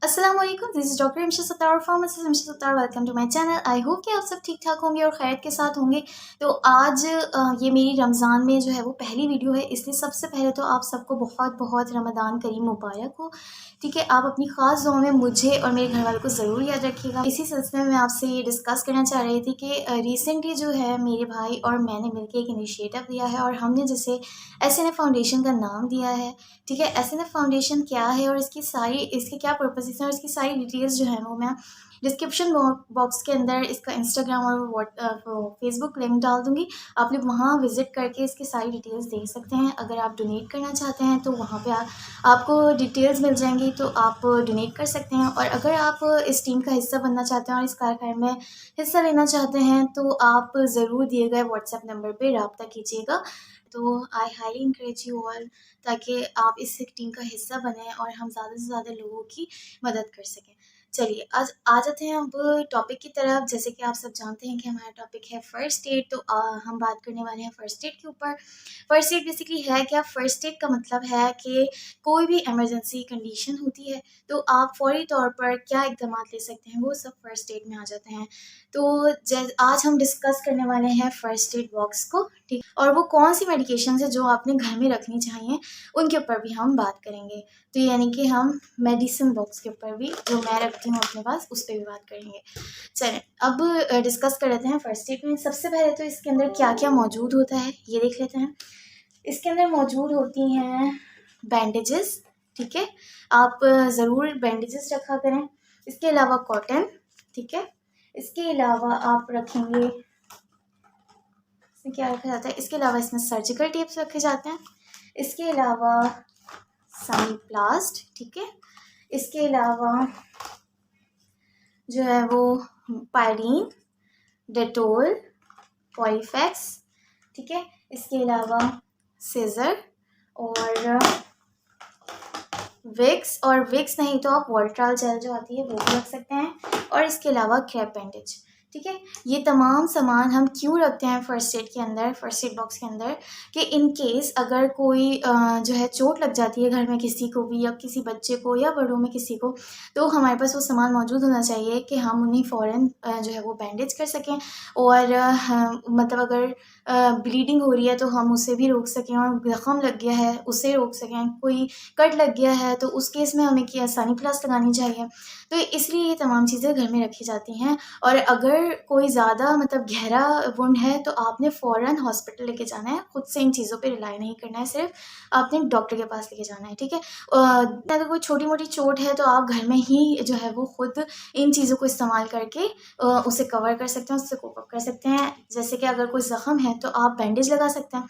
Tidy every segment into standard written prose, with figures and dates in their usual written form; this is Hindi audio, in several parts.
अस्सलाम वालेकुम, this is doctor Imsha Sattar, pharmacist Imsha Sattar. Welcome to my channel. I hope कि आप सब ठीक ठाक होंगे और खैरियत के साथ होंगे। तो आज ये मेरी रमज़ान में जो है वो पहली वीडियो है, इसलिए सबसे पहले तो आप सबको बहुत बहुत रमज़ान करीम मुबारक हो। ठीक है, आप अपनी ख़ास दुआ में मुझे और मेरे घर वालों को ज़रूर याद रखिएगा। इसी सिलसिले में मैं आपसे ये डिस्कस करना चाह रही थी कि रिसेंटली जो है मेरे भाई और मैंने मिलकर एक इनिशिएटिव दिया है और हमने जिसे SNF फाउंडेशन का नाम दिया है। ठीक है, SNF फाउंडेशन क्या है और इसके क्या पर्पसेस हैं और इसकी सारी डिटेल्स जो है वो मैं डिस्क्रिप्शन बॉक्स के अंदर इसका इंस्टाग्राम और फेसबुक लिंक डाल दूँगी। आप लोग वहाँ विज़िट करके इसकी सारी डिटेल्स देख सकते हैं। अगर आप डोनेट करना चाहते हैं तो वहाँ पे आपको डिटेल्स मिल जाएंगी, तो आप डोनेट कर सकते हैं। और अगर आप इस टीम का हिस्सा बनना चाहते हैं और इस कार्यक्रम में हिस्सा लेना चाहते हैं तो आप ज़रूर दिए गए व्हाट्सएप नंबर पर रब्ता कीजिएगा। तो I highly encourage you all, ताकि आप इस टीम का हिस्सा बनें और हम ज़्यादा से ज़्यादा लोगों की मदद कर सकें। चलिए आज आ जाते हैं अब टॉपिक की तरफ। जैसे कि आप सब जानते हैं कि हमारा टॉपिक है फ़र्स्ट एड, तो हम बात करने वाले हैं फ़र्स्ट एड के ऊपर। फ़र्स्ट एड बेसिकली है क्या? फ़र्स्ट एड का मतलब है कि कोई भी इमरजेंसी कंडीशन होती है तो आप फ़ौरी तौर पर क्या इक़दाम ले सकते हैं, वो सब फ़र्स्ट एड में आ जाते हैं। तो आज हम डिस्कस करने वाले हैं फ़र्स्ट एड बॉक्स को, ठीक, और वो कौन सी मेडिकेशन है जो आपने घर में रखनी चाहिए उनके ऊपर भी हम बात करेंगे। तो यानी कि हम मेडिसिन बॉक्स के ऊपर भी, जो मैं रखती हूँ अपने पास, उस पर भी बात करेंगे। चलें अब डिस्कस कर लेते हैं फ़र्स्ट एड में। सबसे पहले तो इसके अंदर क्या क्या मौजूद होता है ये देख लेते हैं। इसके अंदर मौजूद होती हैं बैंडेजेस। ठीक है, आप ज़रूर बैंडेजेस रखा करें। इसके अलावा कॉटन, ठीक है। इसके अलावा आप रखेंगे, इसमें क्या रखा जाता है, इसके अलावा इसमें सर्जिकल टेप्स रखे जाते हैं। इसके अलावा सनीप्लास्ट, ठीक है। इसके अलावा जो है वो पायरीन, डेटोल, पॉलीफेक्स, ठीक है। इसके अलावा सीजर और विक्स, और विक्स नहीं तो आप वॉल्ट्रॉल जेल जो आती है वो भी रख सकते हैं। और इसके अलावा क्रैप बैंडेज, ठीक है। ये तमाम सामान हम क्यों रखते हैं फ़र्स्ट एड के अंदर, फ़र्स्ट एड बॉक्स के अंदर, कि इन केस अगर कोई जो है चोट लग जाती है घर में किसी को भी, या किसी बच्चे को या बड़ों में किसी को, तो हमारे पास वो सामान मौजूद होना चाहिए कि हम उन्हें फ़ौरन जो है वो बैंडेज कर सकें। और मतलब अगर ब्लीडिंग हो रही है तो हम उसे भी रोक सकें, और ज़ख़म लग गया है उसे रोक सकें, कोई कट लग गया है तो उस केस में हमें क्या सनीप्लास्ट लगानी चाहिए। तो इसलिए ये तमाम चीज़ें घर में रखी जाती हैं। और अगर कोई ज़्यादा मतलब गहरा वुंड है तो आपने फ़ौरन हॉस्पिटल लेके जाना है। खुद से इन चीज़ों पे रिलाई नहीं करना है, सिर्फ आपने डॉक्टर के पास लेके जाना है, ठीक है। अगर कोई छोटी मोटी चोट है तो आप घर में ही जो है वो खुद इन चीज़ों को इस्तेमाल करके उसे कवर कर सकते हैं, उससे कोप अप कर सकते हैं। जैसे कि अगर कोई ज़ख़म है तो आप बैंडेज लगा सकते हैं।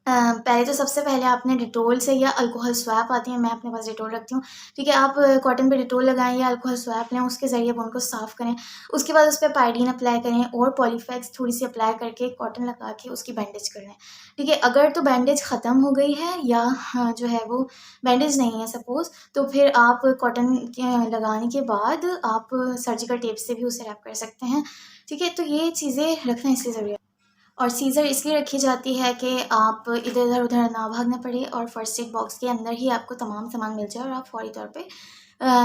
पहले तो सबसे पहले आपने डिटोल से, या अल्कोहल स्वैप आती है, मैं अपने पास डिटोल रखती हूँ, ठीक है। आप कॉटन पे डिटोल लगाएं या अल्कोहल स्वैप लें, उसके ज़रिए वो उनको साफ़ करें। उसके बाद उस पर पायडीन अप्लाई करें और पॉलीफेक्स थोड़ी सी अप्लाई करके कॉटन लगा के उसकी बैंडेज कर लें, ठीक है। अगर तो बैंडेज ख़त्म हो गई है या जो है वो बैंडेज नहीं है सपोज़, तो फिर आप कॉटन लगाने के बाद आप सर्जिकल टेप से भी उसे रैप कर सकते हैं, ठीक है। तो ये चीज़ें रखना इसलिए ज़रूरी है। और सीज़र इसलिए रखी जाती है कि आप इधर उधर ना भागना पड़े और फ़र्स्ट एड बॉक्स के अंदर ही आपको तमाम सामान मिल जाए और आप फ़ौरी तौर पे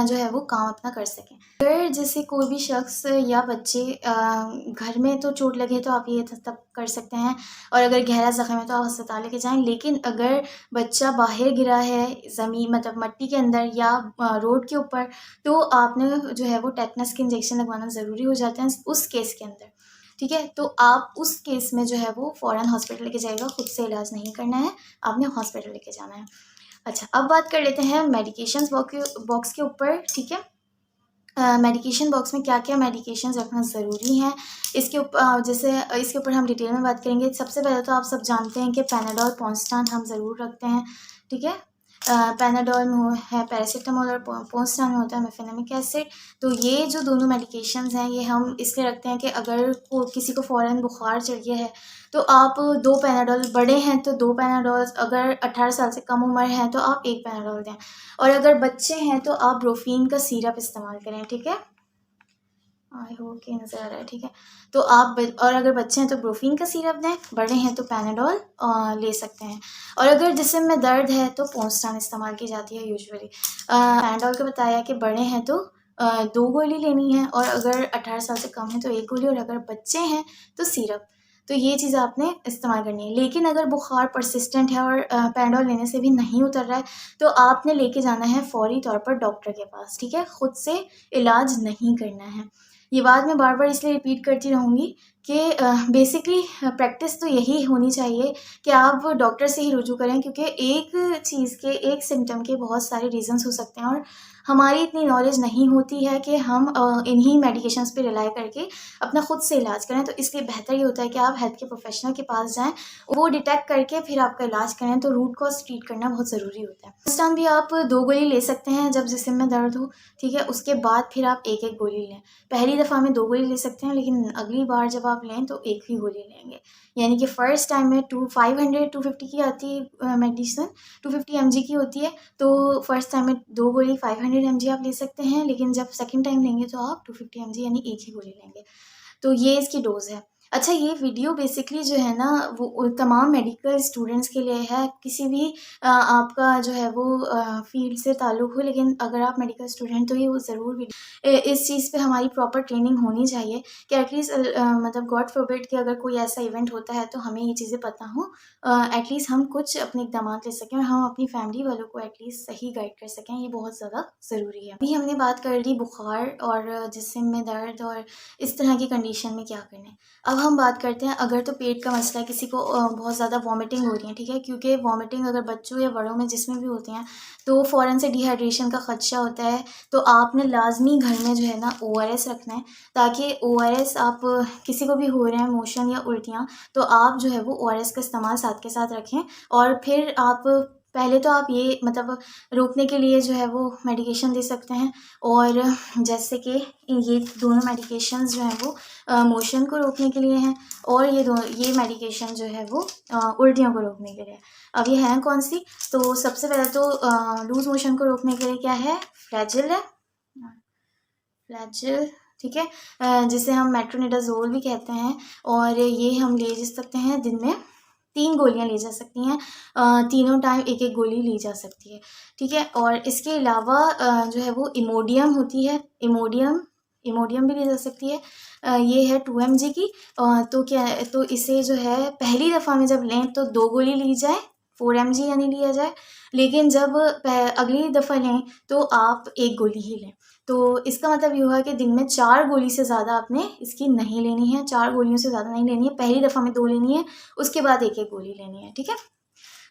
जो है वो काम अपना कर सकें। अगर जैसे कोई भी शख्स या बच्चे घर में तो चोट लगे तो आप ये तब कर सकते हैं, और अगर गहरा ज़ख़म है तो आप अस्पताल लेके जाएँ। लेकिन अगर बच्चा बाहर गिरा है ज़मीन मतलब मिट्टी के अंदर या रोड के ऊपर, तो आपने जो है वो टेटनस के इंजेक्शन लगवाना ज़रूरी हो जाते हैं उस केस के अंदर, ठीक है। तो आप उस केस में जो है वो फ़ौरन हॉस्पिटल लेके जाइएगा, खुद से इलाज नहीं करना है, आपने हॉस्पिटल लेके जाना है। अच्छा, अब बात कर लेते हैं मेडिकेशंस बॉक्स के ऊपर, ठीक है। मेडिकेशन बॉक्स में क्या क्या मेडिकेशंस रखना ज़रूरी है, इसके ऊपर जैसे इसके ऊपर हम डिटेल में बात करेंगे। सबसे पहले तो आप सब जानते हैं कि पैनाडोल, पॉन्स्टान हम ज़रूर रखते हैं, ठीक है। पैनाडोल में है पैरासीटामोल और पॉन्स्टान में होता है मेफेनेमिक एसिड। तो ये जो दोनों मेडिकेशंस हैं ये हम इसलिए रखते हैं कि अगर किसी को फ़ौरन बुखार चढ़ गया है तो आप 2 पैनाडोल, बड़े हैं तो 2 पैनाडोल्स, अगर 18 साल से कम उम्र है तो आप 1 पैनाडोल दें, और अगर बच्चे हैं तो आप ब्रोफीन का सिरप इस्तेमाल करें, ठीक है। आई होप कि नज़र आ रहा है, ठीक है। तो आप और अगर बच्चे हैं तो ब्रोफीन का सिरप दें, बड़े हैं तो पैनाडोल ले सकते हैं। और अगर जिस्म में दर्द है तो पोस्टान इस्तेमाल की जाती है यूजुअली। पैनाडोल का बताया कि बड़े हैं तो 2 गोली लेनी है, और अगर 18 साल से कम है तो 1 गोली, और अगर बच्चे हैं तो सिरप। तो ये चीज़ आपने इस्तेमाल करनी है। लेकिन अगर बुखार परसिस्टेंट है और पैनाडोल लेने से भी नहीं उतर रहा है, तो आपने लेके जाना है फ़ौरी तौर पर डॉक्टर के पास, ठीक है। खुद से इलाज नहीं करना है। ये बात मैं बार बार इसलिए रिपीट करती रहूँगी कि बेसिकली प्रैक्टिस तो यही होनी चाहिए कि आप डॉक्टर से ही रुजू करें, क्योंकि एक चीज़ के, एक सिम्टम के बहुत सारे रीज़न्स हो सकते हैं, और हमारी इतनी नॉलेज नहीं होती है कि हम इन्हीं मेडिकेशंस पे रिलाई करके अपना खुद से इलाज करें। तो इसलिए बेहतर ये होता है कि आप हेल्थ के प्रोफेशनल के पास जाएं, वो डिटेक्ट करके फिर आपका इलाज करें। तो रूट कॉज ट्रीट करना बहुत ज़रूरी होता है। उस टाइम भी आप 2 गोली ले सकते हैं जब जिस्म में दर्द हो, ठीक है। उसके बाद फिर आप एक एक गोली लें। पहली दफ़ा में 2 गोली ले सकते हैं, लेकिन अगली बार जब आप लें तो एक ही गोली लेंगे। यानी कि फ़र्स्ट टाइम में 500-250 की आती है मेडिसिन, 250 mg की होती है। तो फर्स्ट टाइम में 2 गोली 500 mg आप ले सकते हैं, लेकिन जब सेकंड टाइम लेंगे तो आप 250 mg यानी एक ही गोली लेंगे। तो ये इसकी डोज़ है। अच्छा, ये वीडियो बेसिकली जो है ना वो तमाम मेडिकल स्टूडेंट्स के लिए है। किसी भी आपका जो है वो फ़ील्ड से ताल्लुक़ हो, लेकिन अगर आप मेडिकल स्टूडेंट तो ये वो ज़रूर इस चीज़ पे हमारी प्रॉपर ट्रेनिंग होनी चाहिए कि एटलीस्ट मतलब गॉड फॉरबिड कि अगर कोई ऐसा इवेंट होता है तो हमें ये चीज़ें पता हों, एटलीस्ट हम कुछ अपने इक़दाम ले सकें और हम अपनी फैमिली वालों को एटलीस्ट सही गाइड कर सकें। ये बहुत ज़्यादा ज़रूरी है। अभी हमने बात कर ली बुखार और जिस्म में दर्द और इस तरह की कंडीशन में क्या करना है। अब हम बात करते हैं, अगर तो पेट का मसला है, किसी को बहुत ज़्यादा वॉमिटिंग हो रही है, ठीक है। क्योंकि वॉमिटिंग अगर बच्चों या बड़ों में जिसमें भी होती हैं तो फ़ौरन से डिहाइड्रेशन का ख़दशा होता है। तो आपने लाजमी घर में जो है ना ORS रखना है, ताकि ORS आप किसी को भी हो रहे हैं मोशन या उल्टियाँ, तो आप जो है वो ORS का इस्तेमाल साथ के साथ रखें। और फिर आप पहले तो आप ये मतलब रोकने के लिए जो है वो मेडिकेशन दे सकते हैं, और जैसे कि ये दोनों मेडिकेशंस जो हैं वो मोशन को रोकने के लिए हैं, और ये मेडिकेशन जो है वो उल्टियों को रोकने के लिए। अब ये हैं कौन सी? तो सबसे पहले तो लूज़ मोशन को रोकने के लिए क्या है? फ्लैजिल है, फ्लैजिल, ठीक है, जिसे हम मेट्रोनिडाज़ोल भी कहते हैं। और ये हम ले जा सकते हैं, दिन में 3 गोलियाँ ली जा सकती हैं, तीनों टाइम एक एक गोली ली जा सकती है, ठीक है। और इसके अलावा जो है वो इमोडियम होती है, इमोडियम भी ली जा सकती है। ये है 2 mg की। तो इसे जो है पहली दफ़ा में जब लें तो 2 गोली ली जाए, 4 mg यानी लिया जाए। लेकिन जब अगली दफ़ा लें तो आप 1 गोली ही लें। तो इसका मतलब ये हुआ कि दिन में 4 गोली से ज़्यादा आपने इसकी नहीं लेनी है, 4 गोलियों से ज़्यादा नहीं लेनी है। पहली दफ़ा में 2 लेनी है, उसके बाद एक एक गोली लेनी है, ठीक है।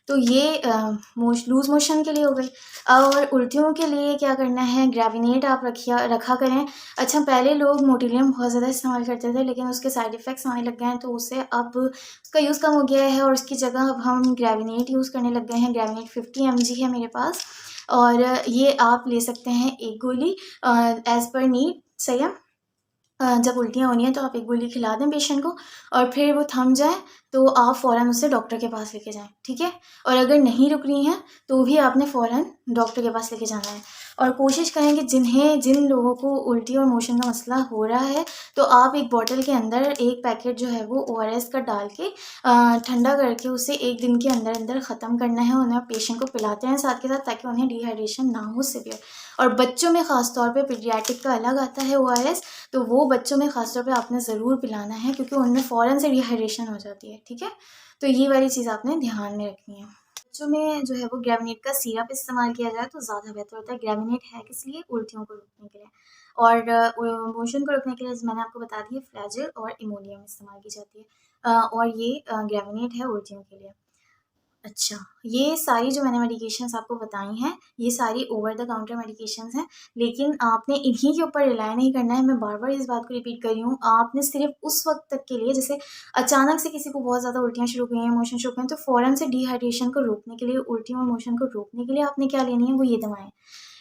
तो ये लूज़ मोशन के लिए हो गई। और उल्टियों के लिए क्या करना है? ग्रेविनेट आप रखा करें। अच्छा, पहले लोग मोटिलियम बहुत ज़्यादा इस्तेमाल करते थे, लेकिन उसके साइड इफ़ेक्ट्स आने लग गए हैं, तो उससे अब उसका यूज़ कम हो गया है, और उसकी जगह अब हम ग्रेविनेट यूज़ करने लग गए हैं। ग्रेविनेट 50 mg है मेरे पास, और ये आप ले सकते हैं 1 गोली एज़ पर नीड, सही है। जब उल्टियाँ होनी है तो आप 1 गोली खिला दें पेशेंट को, और फिर वो थम जाए तो आप फ़ौरन उसे डॉक्टर के पास लेके जाएँ, ठीक है। और अगर नहीं रुक रही हैं तो भी आपने फ़ौरन डॉक्टर के पास लेके जाना है। और कोशिश करें कि जिन लोगों को उल्टी और मोशन का मसला हो रहा है, तो आप एक बॉटल के अंदर एक पैकेट जो है वो ORS का डाल के ठंडा करके उसे 1 दिन के अंदर अंदर ख़त्म करना है। उन्हें पेशेंट को पिलाते हैं साथ के साथ, ताकि उन्हें डिहाइड्रेशन ना हो सीवियर। और बच्चों में ख़ास तौर पे पीडियाट्रिक का अलग आता है ORS, तो वो बच्चों में ख़ास तौर पे आपने ज़रूर पिलाना है, क्योंकि उनमें फ़ौरन से डिहाइड्रेशन हो जाती है, ठीक है। तो ये वाली चीज़ आपने ध्यान में रखनी है। बच्चों में जो है वो ग्रेविनेट का सिरप इस्तेमाल किया जाए तो ज़्यादा बेहतर होता है। ग्रेविनेट है किस लिए? उल्टियों को रोकने के लिए, और मोशन को रोकने के लिए मैंने आपको बता दिया फ्लैजिल और इमोडियम इस्तेमाल की जाती है, और ये ग्रेविनेट है उल्टियों के लिए। अच्छा, ये सारी जो मैंने मेडिकेशंस आपको बताई हैं, ये सारी ओवर द काउंटर मेडिकेशंस हैं, लेकिन आपने इन्हीं के ऊपर रिलाय नहीं करना है। मैं बार-बार इस बात को रिपीट कर रही हूँ। आपने सिर्फ़ उस वक़्त तक के लिए, जैसे अचानक से किसी को बहुत ज़्यादा उल्टियाँ शुरू हो गई हैं, मोशन शुरू हो गए हैं, तो फ़ौरन से डिहाइड्रेशन को रोकने के लिए, उल्टियों और मोशन को रोकने के लिए आपने क्या लेनी है? वो ये दवाएँ।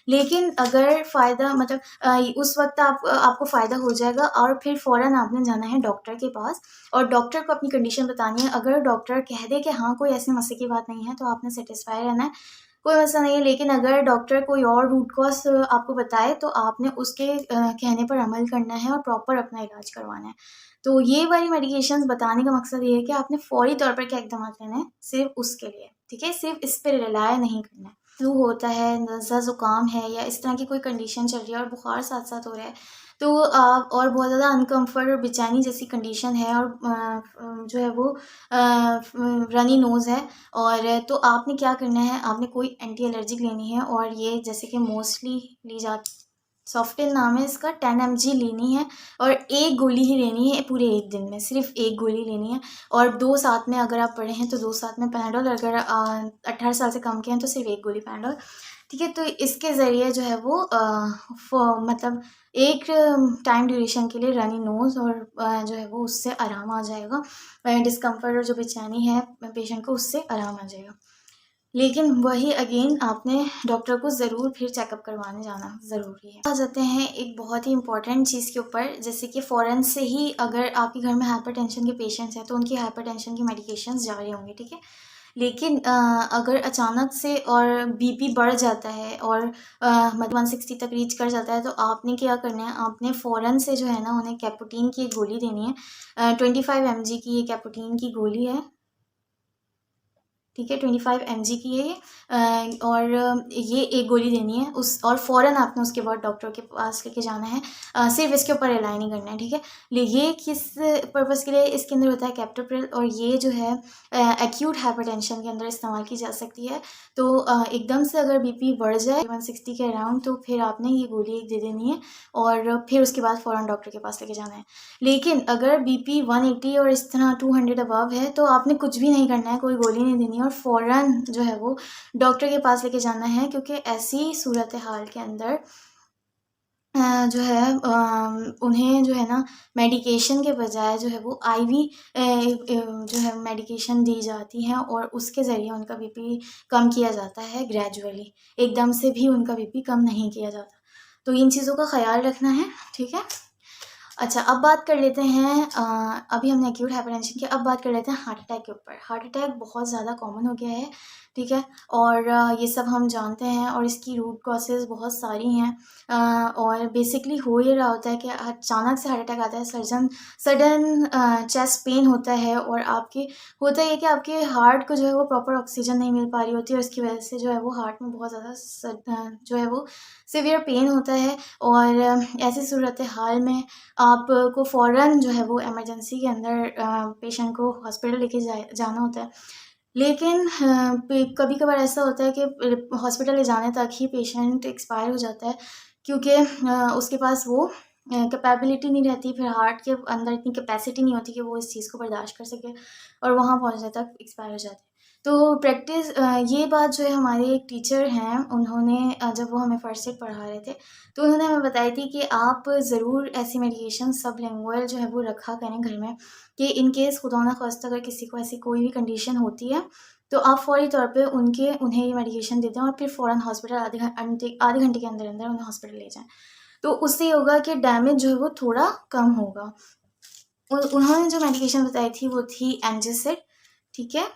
लेकिन अगर फ़ायदा मतलब उस वक़्त आपको फ़ायदा हो जाएगा, और फिर फ़ौरन आपने जाना है डॉक्टर के पास, और डॉक्टर को अपनी कंडीशन बतानी है। अगर डॉक्टर कह दे कि हाँ, कोई ऐसे मसले की बात नहीं है, तो आपने सैटिस्फाई रहना है। कोई मसला नहीं है। लेकिन अगर डॉक्टर कोई और रूट कॉज आपको बताए तो आपने उसके कहने पर अमल करना है और प्रॉपर अपना इलाज करवाना है। तो ये वाली मेडिकेशंस बताने का मकसद ये है कि आपने फ़ौरी तौर पर क्या इक़दाम लेने हैं सिर्फ़ उसके लिए, ठीक है? सिर्फ़ इस पे रिलाय नहीं करना है। फ्लू होता है, नज़ला ज़ुकाम है या इस तरह की कोई कंडीशन चल रही है और बुखार साथ-साथ हो रहा है, तो और बहुत ज़्यादा अनकम्फ़र्ट और बेचैनी जैसी कंडीशन है और जो है वो रनी नोज़ है, और तो आपने क्या करना है, आपने कोई एंटी एलर्जिक लेनी है और ये जैसे कि मोस्टली ली जाती, सॉफ्टेल नाम है इसका, 10 mg लेनी है और एक गोली ही लेनी है पूरे एक दिन में, सिर्फ एक गोली लेनी है। और 2 साथ में अगर आप बड़े हैं तो 2 साथ में पैनाडोल, अगर 18 साल से कम के हैं तो सिर्फ एक गोली पैनाडोल, ठीक है? तो इसके ज़रिए जो है वो मतलब एक टाइम ड्यूरेशन के लिए रनी नोज़ और जो है वो उससे आराम आ जाएगा, डिस्कम्फर्ट और जो बेचैनी है पेशेंट को उससे आराम आ जाएगा। लेकिन वही अगेन आपने डॉक्टर को ज़रूर फिर चेकअप करवाने जाना ज़रूरी है। आ जाते हैं एक बहुत ही इंपॉर्टेंट चीज़ के ऊपर, जैसे कि फ़ौरन से ही अगर आपके घर में हाइपरटेंशन के पेशेंट्स हैं तो उनकी हाइपरटेंशन की मेडिकेशंस जारी होंगी, ठीक है? लेकिन अगर अचानक से और बीपी बढ़ जाता है और मतलब 160 तक रीच कर जाता है तो आपने क्या करना है, आपने फ़ौरन से जो है ना उन्हें कैपुटीन की एक गोली देनी है। 25 mg की ये कैपुटीन की गोली है, ठीक है? 25 mg की है ये, और ये एक गोली देनी है उस, और फ़ौरन आपने उसके बाद डॉक्टर के पास लेके जाना है। सिर्फ इसके ऊपर रिलाई नहीं करना है, ठीक है? ये किस पर्पज़ के लिए इसके अंदर होता है, कैप्टोप्रिल, और ये जो है एक्यूट हाइपरटेंशन के अंदर इस्तेमाल की जा सकती है। तो एकदम से अगर बीपी बढ़ जाए 160 के अराउंड तो फिर आपने ये गोली एक दे देनी है और फिर उसके बाद फ़ौरन डॉक्टर के पास लेके जाना है। लेकिन अगर बीपी 180 और इस तरह 200 अबव है तो आपने कुछ भी नहीं करना है, कोई गोली नहीं देनी है और फ़ौरन जो है वो डॉक्टर के पास लेके जाना है, क्योंकि ऐसी सूरत हाल के अंदर जो है उन्हें जो है ना मेडिकेशन के बजाय जो है वो आईवी जो है मेडिकेशन दी जाती हैं और उसके ज़रिए उनका बीपी कम किया जाता है ग्रेजुअली, एकदम से भी उनका बीपी कम नहीं किया जाता। तो इन चीज़ों का ख़याल रखना है, ठीक है? अच्छा, अब बात कर लेते हैं अभी हमने एक्यूट हाइपरटेंशन की, अब बात कर लेते हैं हार्ट अटैक के ऊपर। हार्ट अटैक बहुत ज़्यादा कॉमन हो गया है, ठीक है? और ये सब हम जानते हैं और इसकी रूट कॉजेज़ बहुत सारी हैं, और बेसिकली हो ये रहा होता है कि अचानक से हार्ट अटैक आता है, सडन चेस्ट पेन होता है और आपके होता ये है कि आपके हार्ट को जो है वो प्रॉपर ऑक्सीजन नहीं मिल पा रही होती है और इसकी वजह से जो है वो हार्ट में बहुत ज़्यादा जो है वो सीवियर पेन होता है, और ऐसी सूरत हाल में आपको फ़ौरन जो है वो इमरजेंसी के अंदर पेशेंट को हॉस्पिटल लेके जाना होता है। लेकिन कभी कभार ऐसा होता है कि हॉस्पिटल ले जाने तक ही पेशेंट एक्सपायर हो जाता है, क्योंकि उसके पास वो कैपेबिलिटी नहीं रहती, फिर हार्ट के अंदर इतनी कैपेसिटी नहीं होती कि वो इस चीज़ को बर्दाश्त कर सके और वहाँ पहुँचने तक एक्सपायर हो जाते हैं। तो प्रैक्टिस ये बात जो है हमारे एक टीचर हैं, उन्होंने जब वो हमें फ़र्स्ट एड पढ़ा रहे थे तो उन्होंने हमें बताई थी कि आप ज़रूर ऐसी मेडिकेशन सबलिंगुअल जो है वो रखा करें घर में, कि इन केस खुदा ना ख़ास्ता अगर किसी को ऐसी कोई भी कंडीशन होती है तो आप फ़ौरी तौर पे उन्हें ये मेडिकेशन दे दें और फिर फ़ौरन हॉस्पिटल आधे घंटे के अंदर अंदर उन्हें हॉस्पिटल ले जाएँ। तो उससे ये होगा कि डैमेज जो है वो थोड़ा कम होगा। उन्होंने जो मेडिकेशन बताई थी वो थी एंजिसिड, ठीक है?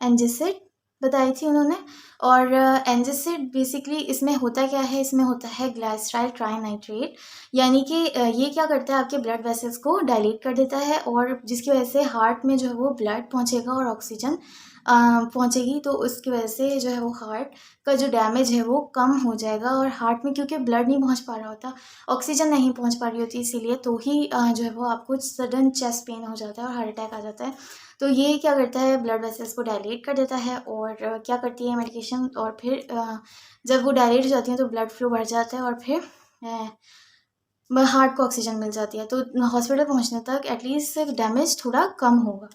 एंजिसिड बताई थी उन्होंने, और एंजिसिड बेसिकली इसमें होता क्या है, इसमें होता है ग्लाइसराइल ट्राइनाइट्रेट, यानी कि ये क्या करता है, आपके ब्लड वेसल्स को डायलेट कर देता है और जिसकी वजह से हार्ट में जो है वो ब्लड पहुंचेगा और ऑक्सीजन पहुंचेगी, तो उसकी वजह से जो है वो हार्ट का जो डैमेज है वो कम हो जाएगा। और हार्ट में क्योंकि ब्लड नहीं पहुंच पा रहा होता, ऑक्सीजन नहीं पहुंच पा रही होती, इसीलिए तो ही जो है वो आपको सडन चेस्ट पेन हो जाता है और हार्ट अटैक आ जाता है। तो ये क्या करता है, ब्लड वेसल्स को डायलेट कर देता है, और क्या करती है मेडिकेशन, और फिर जब वो डायलेट हो जाती है तो ब्लड फ्लो बढ़ जाता है और फिर हार्ट को ऑक्सीजन मिल जाती है, तो हॉस्पिटल पहुंचने तक एटलीस्ट डैमेज थोड़ा कम होगा।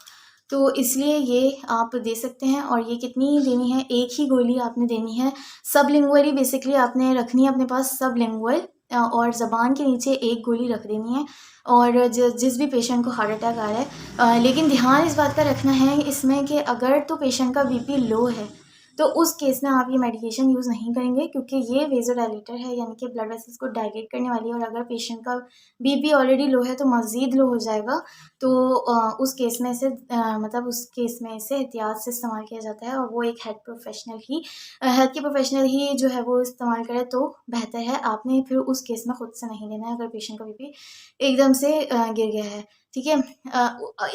तो इसलिए ये आप दे सकते हैं, और ये कितनी देनी है, एक ही गोली आपने देनी है सबलिंगुअली, बेसिकली आपने रखनी है अपने पास सबलिंगुअल, और ज़बान के नीचे एक गोली रख देनी है, और जिस भी पेशेंट को हार्ट अटैक आ रहा है, लेकिन ध्यान इस बात का रखना है इसमें कि अगर तो पेशेंट का बीपी लो है तो उस केस में आप ये मेडिकेशन यूज़ नहीं करेंगे, क्योंकि ये वेज़ोडाइलेटर है, यानी कि ब्लड वेसल्स को डायलेट करने वाली है। और अगर पेशेंट का बीपी ऑलरेडी लो है तो मज़ीद लो हो जाएगा। तो उस केस में इसे मतलब उस केस में इसे एहतियात से इस्तेमाल किया जाता है, और वो एक हेल्थ के प्रोफेशनल ही जो है वो इस्तेमाल करे तो बेहतर है। आपने फिर उस केस में ख़ुद से नहीं लेना है, अगर पेशेंट का बीपी एकदम से गिर गया है, ठीक है।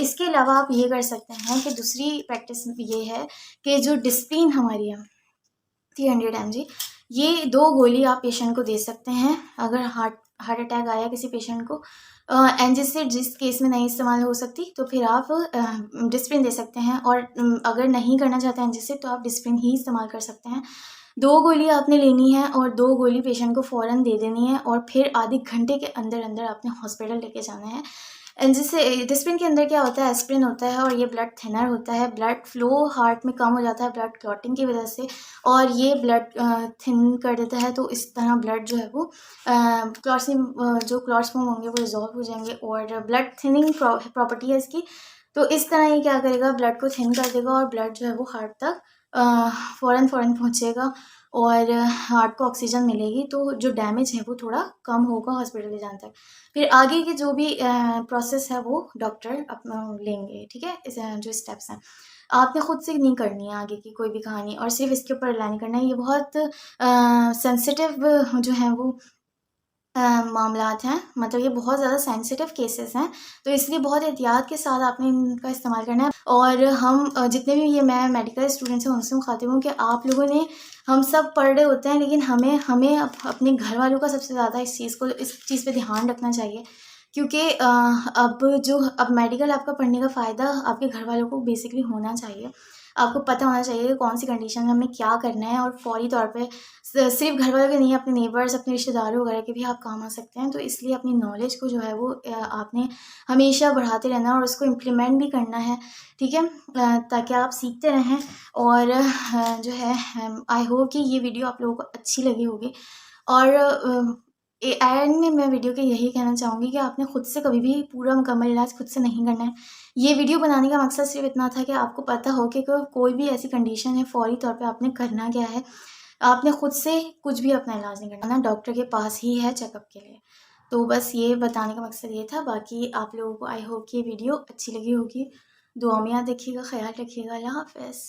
इसके अलावा आप ये कर सकते हैं कि दूसरी प्रैक्टिस ये है कि जो डिस्प्रिन हमारी है 300 mg, ये 2 गोली आप पेशेंट को दे सकते हैं अगर हार्ट अटैक आया किसी पेशेंट को। एनजिसिड जिस केस में नहीं इस्तेमाल हो सकती, तो फिर आप डिस्प्रिन दे सकते हैं। और अगर नहीं करना चाहते एनजिसिड, तो आप डिस्प्रिन ही इस्तेमाल कर सकते हैं। 2 गोली आपने लेनी है और 2 गोली पेशेंट को फ़ौरन दे देनी है, और फिर आधे घंटे के अंदर अंदर आपने हॉस्पिटल लेके जाना है। एंड जिससे डिस्प्रिन के अंदर क्या होता है, एस्प्रिन होता है, और ये ब्लड थिनर होता है। ब्लड फ्लो हार्ट में कम हो जाता है ब्लड क्लॉटिंग की वजह से, और ये ब्लड थिन कर देता है। तो इस तरह ब्लड जो है वो जो क्लॉट्स फॉर्म होंगे वो रिजॉल्व हो जाएंगे, और ब्लड थिनिंग प्रॉपर्टी है इसकी। तो इस तरह ये क्या करेगा, ब्लड को थिन कर देगा, और ब्लड जो है वो हार्ट तक फ़ौरन पहुँचेगा, और हार्ट को ऑक्सीजन मिलेगी, तो जो डैमेज है वो थोड़ा कम होगा हॉस्पिटल ले जाने तक। फिर आगे की जो भी प्रोसेस है वो डॉक्टर अपना लेंगे, ठीक है। जो स्टेप्स हैं आपने खुद से नहीं करनी है आगे की कोई भी कहानी, और सिर्फ इसके ऊपर रिलाई नहीं करना है। ये बहुत सेंसिटिव जो है वो मामलात हैं, मतलब ये बहुत ज़्यादा सेंसिटिव केसेस हैं, तो इसलिए बहुत एहतियात के साथ आपने इनका इस्तेमाल करना है। और हम जितने भी ये मैं मेडिकल स्टूडेंट्स हैं उनसे मुखातिब हूँ कि आप लोगों ने, हम सब पढ़ रहे होते हैं, लेकिन हमें अपने घर वालों का सबसे ज़्यादा इस चीज़ पे ध्यान रखना चाहिए, क्योंकि अब मेडिकल आपका पढ़ने का फ़ायदा आपके घर वालों को बेसिकली होना चाहिए। आपको पता होना चाहिए कि कौन सी कंडीशन में हमें क्या करना है, और फौरी तौर पे सिर्फ घर वालों के नहीं, अपने नेबर्स, अपने रिश्तेदारों वगैरह के भी आप काम आ सकते हैं। तो इसलिए अपनी नॉलेज को जो है वो आपने हमेशा बढ़ाते रहना है, और उसको इम्प्लीमेंट भी करना है, ठीक है, ताकि आप सीखते रहें। और जो है आई होप कि ये वीडियो आप लोगों को अच्छी लगी होगी। और एंड में मैं वीडियो के यही कहना चाहूँगी कि आपने खुद से कभी भी पूरा मुकम्मल इलाज खुद से नहीं करना है। ये वीडियो बनाने का मकसद सिर्फ इतना था कि आपको पता हो कि कोई भी ऐसी कंडीशन है, फ़ौरी तौर पे आपने करना क्या है। आपने खुद से कुछ भी अपना इलाज नहीं करना, डॉक्टर के पास ही है चेकअप के लिए। तो बस ये बताने का मकसद ये था। बाकी आप लोगों को आई होप कि ये वीडियो अच्छी लगी होगी। दुआ में याद रखिएगा, ख्याल रखिएगा। अल्लाह हाफ़िज़।